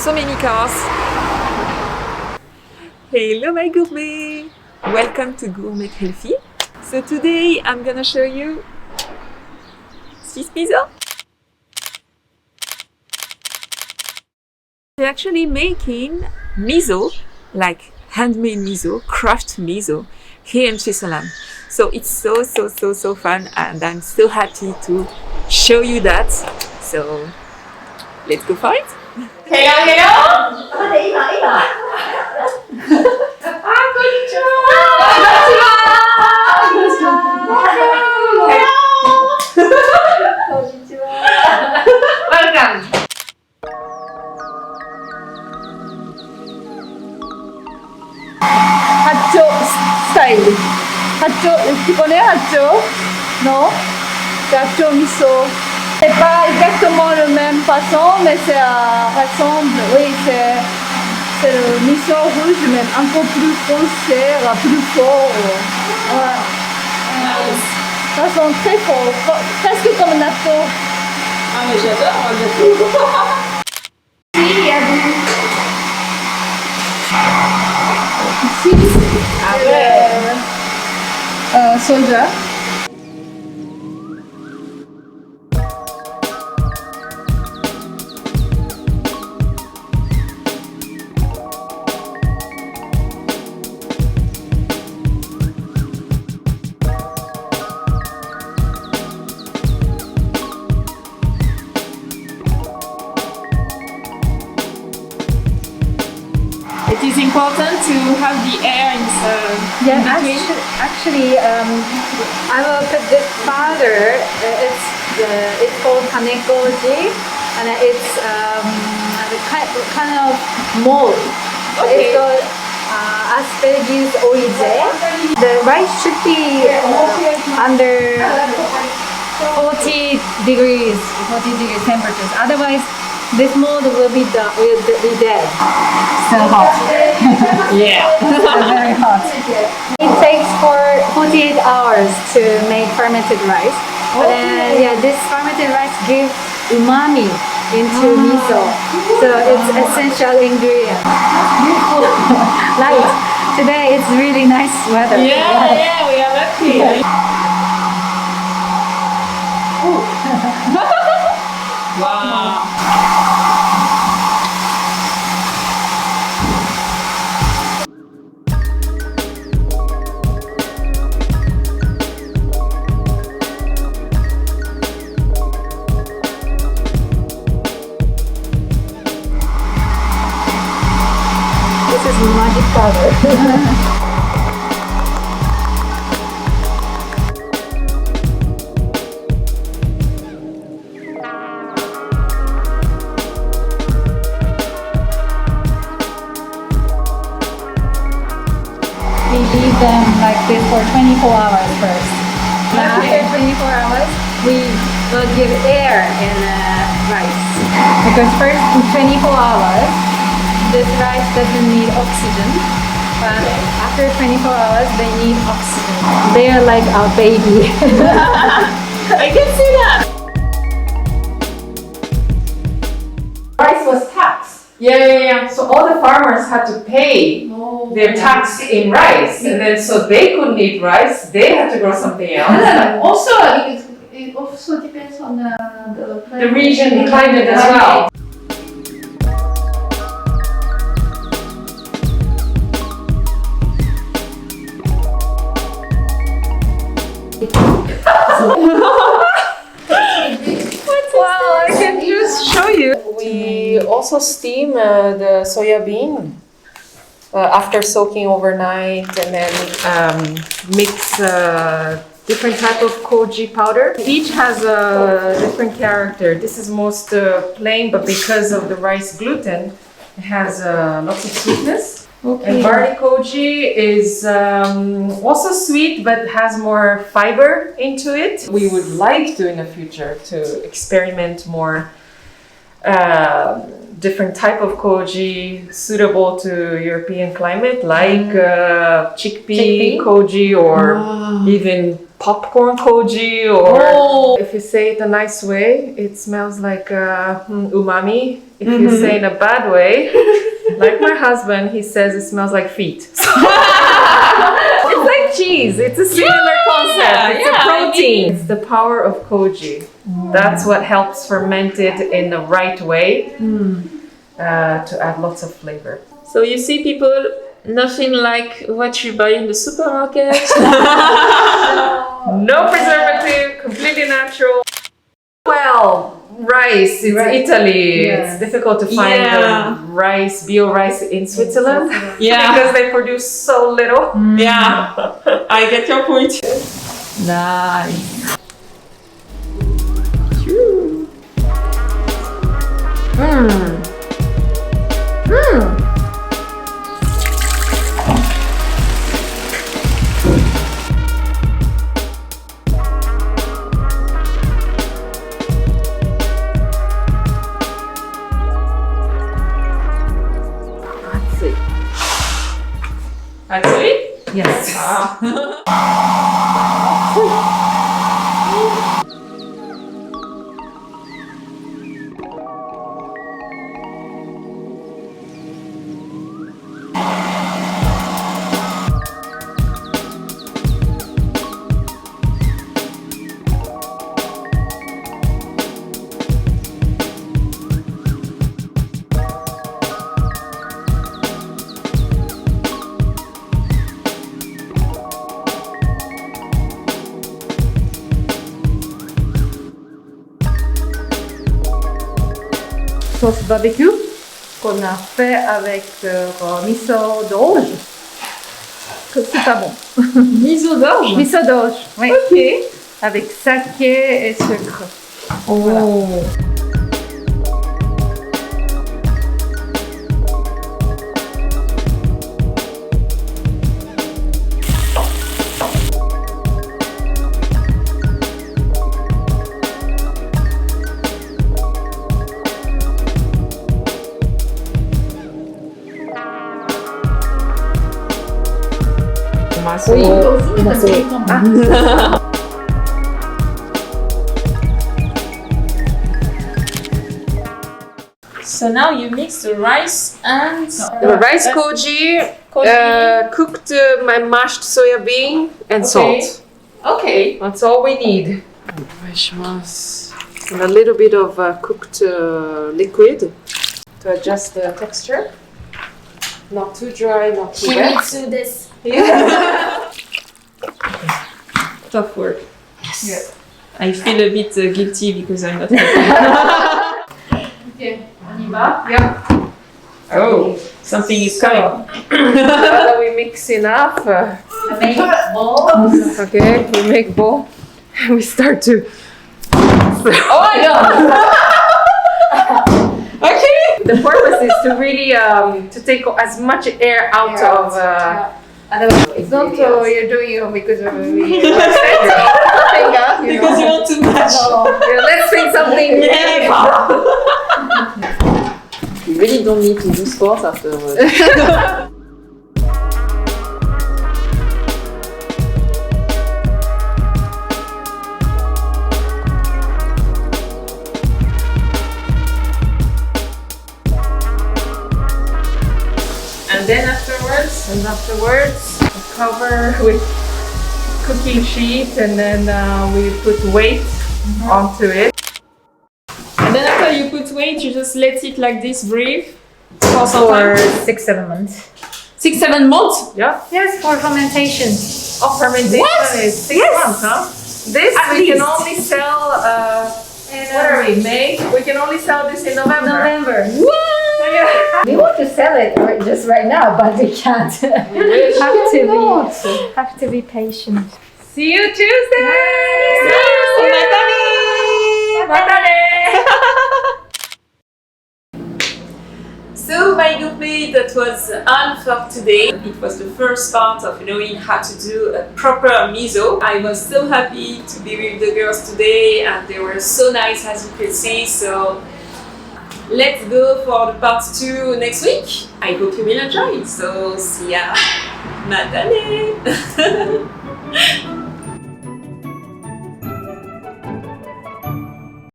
so many cars. Hello my gourmet! Welcome to Gourmet Healthy. So today I'm gonna show you SWISSMISO. We're actually making miso, like handmade miso, craft miso, here in Switzerland. So it's so fun, and I'm so happy to show you that. So let's go for it. Hello. Welcome. Hacho style. Hacho, tu connais Hacho? Non? C'est Hacho miso. C'est pas exactement la même façon, mais ça ressemble. Oui, c'est le miso rouge, mais un peu plus foncé, plus fort. Ça sent très fort, presque comme natto. Ah mais j'adore moi le gâteau. Ici, il y a du... Ici, soja. It is important to have the air in Yeah, between. actually, I'm a bit farther. It's called kanekoji, and it's kind of mold. Okay. It's called asparagus oize. The rice should be under 40 degrees temperatures. Otherwise, this mold will be dead. So hot. Yeah. Very hot. It takes for 48 hours to make fermented rice. But then, yeah, this fermented rice gives umami into miso. So it's essential ingredient. Beautiful. Light. Today it's really nice weather. Yeah, we are lucky. Wow. This is magic powder. We leave them like this for 24 hours first. After 24 hours, we will give air in rice. Because first in 24 hours, this rice doesn't need oxygen. But after 24 hours, they need oxygen. They are like our baby. I can see that. Rice was taxed. Yeah. So all the farmers had to pay their tax in rice, and then so they couldn't eat rice. They had to grow something else. Also, it also depends on The region, the climate as well. Wow, I can just show you. We also steam the soya bean after soaking overnight, and then mix different type of koji powder. Each has a different character. This is most plain, but because of the rice gluten, it has lots of sweetness. And barley koji is also sweet, but has more fiber into it. We would like to, in the future, to experiment more different type of koji suitable to European climate, like chickpea koji, or even popcorn koji, or if you say it a nice way, it smells like umami. If you say in a bad way, like my husband, he says it smells like feet. It's like cheese. It's a similar concept. It's a protein. It's the power of koji. That's what helps ferment it in the right way to add lots of flavor. So you see, people, nothing like what you buy in the supermarket. No preservative, completely natural. Well, rice, it's Italy. Yeah. It's difficult to find rice, bio rice in Switzerland. Because they produce so little. Yeah, I get your point. Nice. Actually? Yes. Sauce barbecue qu'on a fait avec miso d'orge. Que c'est pas bon. Miso d'orge. Miso d'orge, oui. Ok. Avec saké et sucre. Voilà. So now you mix the rice and The rice koji, cooked my mashed soya bean and salt. Okay. That's all we need. And a little bit of cooked liquid to adjust the texture. Not too dry, not too wet. this. Tough work. Yes. I feel a bit guilty because I'm not. Ok, on y va. Oh, something is coming. Now that we mix enough, Make balls. okay, we make bowl. We start to. Oh my god! Okay. The purpose is to really to take as much air out of. It's not you're doing it because of me. Because you want too much. Let's think something. You really don't need to do sports afterwards. And then afterwards, cover with cooking sheet, and then we put weight onto it. And then after you put weight, you just let it like this breathe for some For time. 6-7 months. 6-7 months. Yeah. Yes, for fermentation. Oh, fermentation is 6 months, huh? This At we can least. only sell. What are we? May? We can only sell this in November. November. Yeah. We want to sell it just right now, but we can't. have to be patient. See you Tuesday. So my gourmet, that was all for today. It was the first part of knowing how to do a proper miso. I was so happy to be with the girls today, and they were so nice, as you can see. So let's go for the part 2 next week. I hope you will enjoy it. So see ya. Matane.